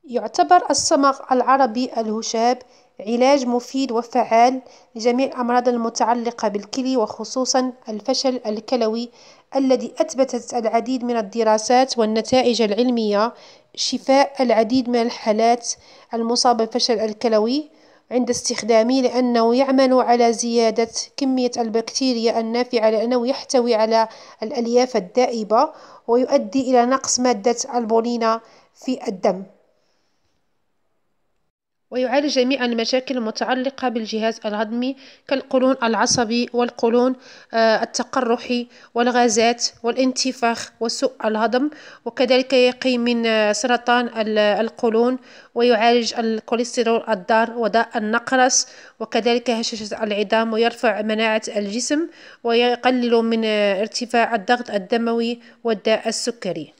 يعتبر الصمغ العربي الهشاب علاج مفيد وفعال لجميع الأمراض المتعلقة بالكلى وخصوصا الفشل الكلوي، الذي أثبتت العديد من الدراسات والنتائج العلمية شفاء العديد من الحالات المصابة بالفشل الكلوي عند استخدامه، لأنه يعمل على زيادة كمية البكتيريا النافعة، لأنه يحتوي على الألياف الدائبة ويؤدي إلى نقص مادة البولينا في الدم، ويعالج جميع المشاكل المتعلقة بالجهاز الهضمي كالقولون العصبي والقولون التقرحي والغازات والانتفاخ وسوء الهضم، وكذلك يقي من سرطان القولون، ويعالج الكوليسترول الضار وداء النقرس، وكذلك هشاشة العظام، ويرفع مناعة الجسم، ويقلل من ارتفاع الضغط الدموي والداء السكري.